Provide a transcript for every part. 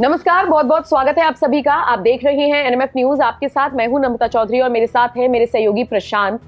नमस्कार, बहुत बहुत स्वागत है आप सभी का। आप देख रहे हैं एनएमएफ न्यूज। आपके साथ मैं हूं नम्रता चौधरी और मेरे साथ है मेरे सहयोगी प्रशांत।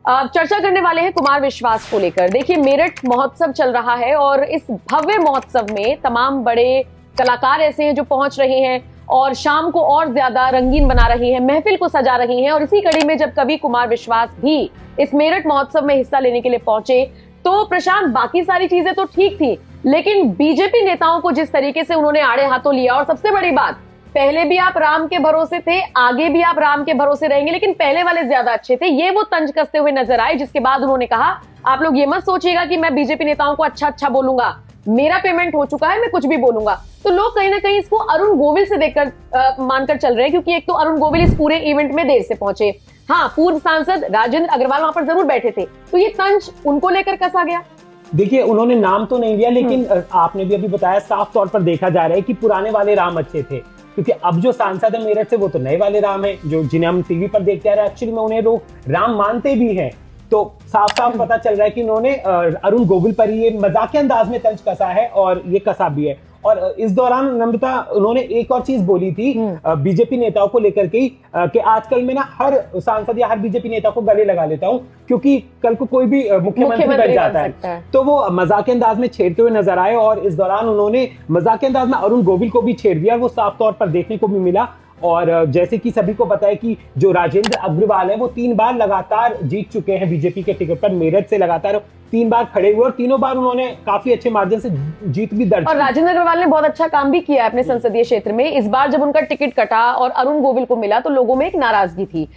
चर्चा करने वाले हैं कुमार विश्वास को लेकर। देखिए, मेरठ महोत्सव चल रहा है और इस भव्य महोत्सव में तमाम बड़े कलाकार ऐसे हैं जो पहुंच रहे हैं और शाम को और ज्यादा रंगीन बना रही हैं, महफिल को सजा रही हैं। और इसी कड़ी में जब कवि कुमार विश्वास भी इस मेरठ महोत्सव में हिस्सा लेने के लिए पहुंचे तो प्रशांत, बाकी सारी चीजें तो ठीक थी, लेकिन बीजेपी नेताओं को जिस तरीके से उन्होंने आड़े हाथों लिया, और सबसे बड़ी बात, पहले भी आप राम के भरोसे थे, आगे भी आप राम के भरोसे रहेंगे, लेकिन पहले वाले ज्यादा अच्छे थे, ये वो तंज कसते हुए नजर आए। जिसके बाद उन्होंने कहा, आप लोग ये मत सोचिएगा कि मैं बीजेपी नेताओं को अच्छा अच्छा बोलूंगा, मेरा पेमेंट हो चुका है, मैं कुछ भी बोलूंगा। तो लोग कहीं ना कहीं इसको अरुण गोविल से देखकर मानकर चल रहे हैं, क्योंकि एक तो अरुण गोविल इस पूरे इवेंट में देर से पहुंचे। हाँ, पूर्व सांसद राजेंद्र अग्रवाल वहां पर जरूर बैठे थे, तो ये तंज उनको लेकर कसा गया। देखिए, उन्होंने नाम तो नहीं लिया, लेकिन आपने भी अभी बताया, साफ तौर पर देखा जा रहा है कि पुराने वाले राम अच्छे थे, क्योंकि अब जो सांसद है मेरठ से वो तो नए वाले राम है, जो जिन्हें हम टीवी पर देखते आ रहे हैं। एक्चुअली में उन्हें लोग राम मानते भी हैं, तो साफ साफ पता चल रहा है कि उन्होंने अरुण गोविल पर ये मजाकिया अंदाज में तंज कसा है, और ये कसा भी है। और इस दौरान नम्रता, उन्होंने एक और चीज बोली थी बीजेपी नेताओं को लेकर के कि आजकल मैं ना हर सांसद या हर बीजेपी नेता को गले लगा लेता हूं, क्योंकि कल को कोई भी मुख्यमंत्री बन जाता है। तो वो मजाकिया अंदाज में छेड़ते हुए नजर आए, और इस दौरान उन्होंने मजाकिया अंदाज में अरुण गोविल को भी छेड़ दिया, वो साफ तौर पर देखने को भी मिला। और जैसे कि सभी को पता है कि जो राजेंद्र अग्रवाल है वो 3 बार लगातार जीत चुके हैं बीजेपी के टिकट पर। मेरठ से लगातार 3 बार खड़े हुए और तीनों बार उन्होंने काफी अच्छे मार्जिन से जीत भी दर्ज की। और राजेंद्र अग्रवाल ने बहुत अच्छा काम भी किया है अपने संसदीय क्षेत्र में। इस बार जब उनका टिकट कटा और अरुण गोविल को मिला तो लोगों में एक नाराजगी थी।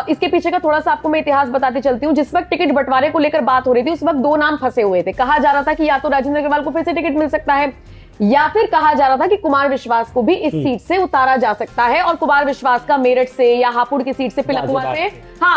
इसके पीछे का थोड़ा सा आपको मैं इतिहास बताते चलती हूँ। जिस वक्त टिकट बंटवारे को लेकर बात हो रही थी, उस वक्त 2 नाम फंसे हुए थे। कहा जा रहा था कि या तो राजेंद्र अग्रवाल को फिर से टिकट मिल सकता है, या फिर कहा जा रहा था कि कुमार विश्वास को भी इस सीट से उतारा जा सकता है। और कुमार विश्वास का मेरठ से या हापुड़ की सीट से पिलखुआ से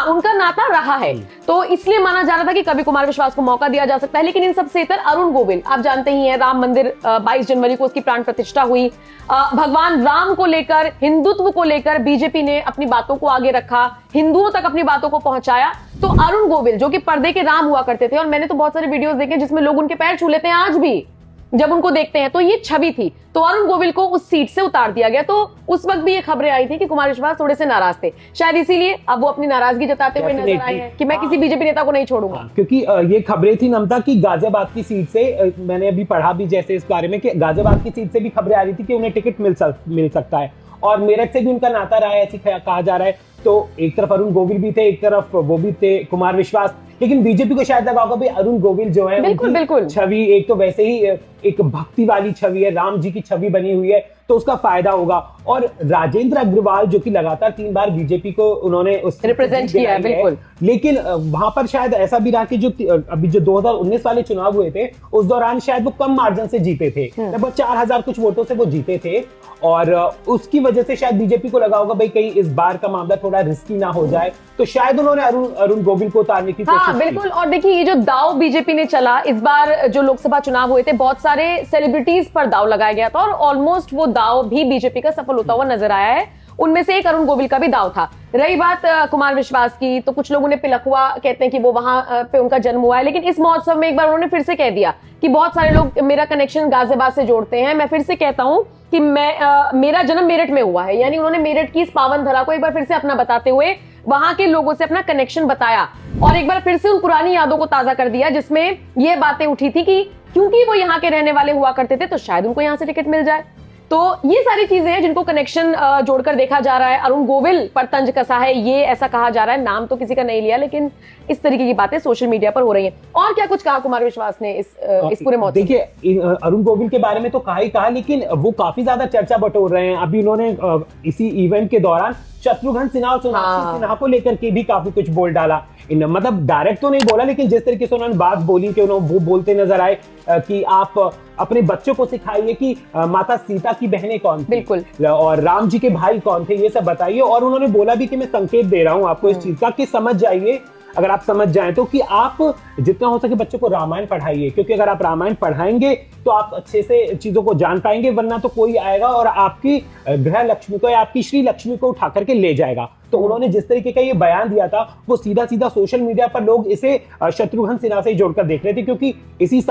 उनका नाता रहा है, तो इसलिए माना जा रहा था कि कभी कुमार विश्वास को मौका दिया जा सकता है। लेकिन इन सबसे इतर अरुण गोविल, आप जानते ही हैं, राम मंदिर 22 जनवरी को उसकी प्राण प्रतिष्ठा हुई। भगवान राम को लेकर, हिंदुत्व को लेकर बीजेपी ने अपनी बातों को आगे रखा, हिंदुओं तक अपनी बातों को पहुंचाया। तो अरुण गोविल, जो कि पर्दे के राम हुआ करते थे, और मैंने तो बहुत सारे वीडियोस देखे जिसमें लोग उनके पैर छू लेते हैं आज भी जब उनको देखते हैं, तो ये छवि थी। तो अरुण गोविल को उस सीट से उतार दिया गया। तो उस वक्त भी ये खबरें आई थी कि कुमार विश्वास थोड़े से नाराज थे, शायद इसीलिए अब वो अपनी नाराजगी जताते हुए नजर आए हैं कि मैं किसी बीजेपी नेता को नहीं छोड़ूंगा। क्योंकि ये खबरें थी नमता की गाजियाबाद की सीट से, मैंने अभी पढ़ा भी जैसे इस बारे में कि गाजियाबाद की सीट से भी खबरें आ रही थी कि उन्हें टिकट मिल सकता है, और मेरठ से भी उनका नाता रहा है, ऐसी कहा जा रहा है। तो एक तरफ अरुण गोविल भी थे, एक तरफ वो भी थे कुमार विश्वास। लेकिन बीजेपी को शायद लगा होगा भाई अरुण गोविल जो है, बिल्कुल छवि एक तो वैसे ही एक भक्ति वाली छवि है, राम जी की छवि बनी हुई है, तो उसका फायदा होगा। और राजेंद्र अग्रवाल जो कि लगातार 3 बार बीजेपी को उन्होंने रिप्रेजेंट किया है, बिल्कुल। लेकिन वहां पर शायद ऐसा भी रहा कि जो अभी जो 2019 वाले चुनाव हुए थे, उस दौरान शायद वो कम मार्जिन से जीते थे, लगभग 4000 कुछ वोटों से वो जीते थे। और उसकी वजह से शायद बीजेपी को लगा होगा भाई कहीं इस बार का मामला थोड़ा रिस्की ना हो जाए, तो शायद उन्होंने अरुण गोविल को उतारने की कोशिश की। बिल्कुल। और देखिए, ये जो दाव बीजेपी ने चला, इस बार जो लोकसभा चुनाव हुए थे, बहुत सारे सेलिब्रिटीज पर दाव लगाया गया था, और ऑलमोस्ट वो दाव भी बीजेपी का सफल होता हुआ नजर आया है। उनमें से एक अरुण गोविल का भी दाव था। रही बात कुमार विश्वास की, तो कुछ लोगों ने पिलखुआ कहते हैं कि वो वहां पे उनका जन्म हुआ है, लेकिन इस महोत्सव में एक बार उन्होंने फिर से कह दिया कि बहुत सारे लोग मेरा कनेक्शन गाजियाबाद से जोड़ते हैं। मैं फिर से कहता हूं कि मेरा जन्म मेरठ में हुआ है, यानी उन्होंने मेरठ की इस पावन धरा को एक बार फिर से अपना बताते हुए वहां के लोगों से अपना कनेक्शन बताया, और एक बार फिर से उन पुरानी यादों को ताजा कर दिया, जिसमें ये बातें उठी थी कि क्योंकि वो यहाँ के रहने वाले हुआ करते थे, तो शायद उनको यहाँ से टिकट मिल जाए। तो ये सारी चीजें हैं जिनको कनेक्शन जोड़कर देखा जा रहा है। अरुण गोविल पर तंज कसा है, ये ऐसा कहा जा रहा है। नाम तो किसी का नहीं लिया, लेकिन इस तरीके की बातें सोशल मीडिया पर हो रही हैं। और क्या कुछ कहा कुमार विश्वास ने इस पूरे मौके? देखिए, अरुण गोविल के बारे में तो कहा ही कहा, लेकिन वो काफी ज्यादा चर्चा बटोर रहे हैं। अभी उन्होंने इसी इवेंट के दौरान शत्रुघ्न सिन्हा और सोनाक्षी सिन्हा को लेकर के भी काफी कुछ बोल डाला। मतलब डायरेक्ट तो नहीं बोला, लेकिन जिस तरीके से उन्होंने बात बोली कि वो बोलते नजर आए कि आप अपने बच्चों को सिखाइए कि माता सीता की बहनें कौन थी, बिल्कुल, और राम जी के भाई कौन थे, ये सब बताइए। और उन्होंने बोला भी कि मैं संकेत दे रहा हूं आपको इस चीज का कि समझ जाइए, अगर आप समझ जाएं तो, कि आप जितना हो सके बच्चों को रामायण पढ़ाइए, क्योंकि अगर आप रामायण पढ़ाएंगे तो आप अच्छे से चीजों को जान पाएंगे, वरना तो कोई आएगा और आपकी गृह लक्ष्मी को या आपकी श्री लक्ष्मी को उठा करके ले जाएगा। तो उन्होंने जिस तरीके का ये बयान दिया था वो सीधा सीधा सोशल मीडिया पर लोग इसे शत्रुघ्न सिन्हा से ही जोड़कर देख रहे थे, क्योंकि इसी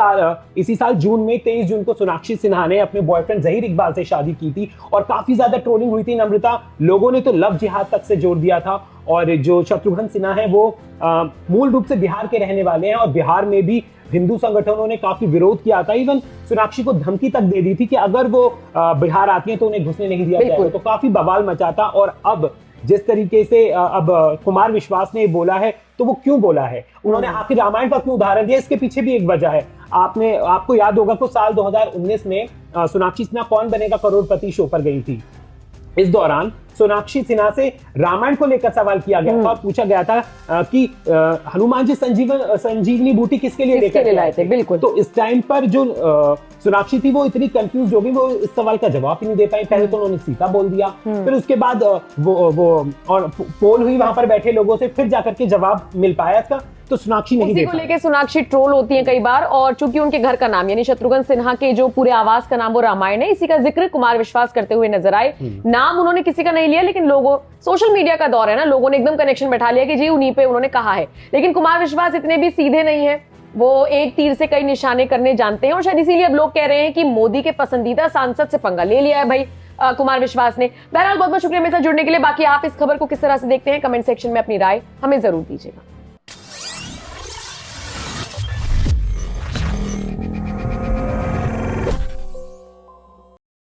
साल जून में 23 जून को सोनाक्षी सिन्हा ने अपने बॉयफ्रेंड जहीर इकबाल से शादी की थी और काफी ज्यादा ट्रोलिंग हुई थी नम्रता, लोगों ने तो लव जिहाद तक से जोड़ दिया था। और जो शत्रुघ्न सिन्हा है वो मूल रूप से बिहार के रहने वाले हैं और बिहार में भी हिंदू संगठनों ने काफी विरोध किया था, इवन सोनाक्षी को धमकी तक दे दी थी कि अगर वो बिहार आती है तो उन्हें घुसने नहीं दिया जाएगा, तो काफी बवाल मचा था। और अब जिस तरीके से अब कुमार विश्वास ने बोला है, तो वो क्यों बोला है, उन्होंने आखिर रामायण का क्यों उदाहरण दिया, इसके पीछे भी एक वजह है। आपको याद होगा कि साल 2019 में सोनाक्षी सिन्हा कौन बनेगा करोड़पति शो पर गई थी। इस दौरान सोनाक्षी सिन्हा से रामायण को लेकर सवाल किया गया था और पूछा गया था कि हनुमान जी संजीवनी बूटी किसके लिए लेकर आए थे। बिल्कुल। तो इस टाइम पर जो सोनाक्षी थी वो इतनी कंफ्यूज हो गई, वो इस सवाल का जवाब ही नहीं दे पाई। पहले तो उन्होंने सीता बोल दिया, फिर उसके बाद वो और पोल हुई वहां पर बैठे लोगों से, फिर जाकर के जवाब मिल पाया इसका, तो सोनाक्षी नहीं दे पाई। लेके सोनाक्षी ट्रोल होती हैं कई बार, और चूंकि उनके घर का नाम यानी शत्रुघ्न सिन्हा के जो पूरे आवास का नाम वो रामायण है, इसी का जिक्र कुमार विश्वास करते हुए नजर आए। नाम उन्होंने किसी का नहीं लिया, लेकिन लोगों, सोशल मीडिया का दौर है ना, लोगों ने एकदम कनेक्शन बैठा लिया कि जी उन्हीं पे उन्होंने कहा है। लेकिन कुमार विश्वास इतने भी सीधे नहीं है, वो एक तीर से कई निशाने करने जानते हैं, और शायद इसीलिए अब लोग कह रहे हैं कि मोदी के पसंदीदा सांसद से पंगा ले लिया है भाई कुमार विश्वास ने। बहरहाल बहुत बहुत शुक्रिया मेरे साथ जुड़ने के लिए। बाकी आप इस खबर को किस तरह से देखते हैं, कमेंट सेक्शन में अपनी राय हमें जरूर दीजिएगा।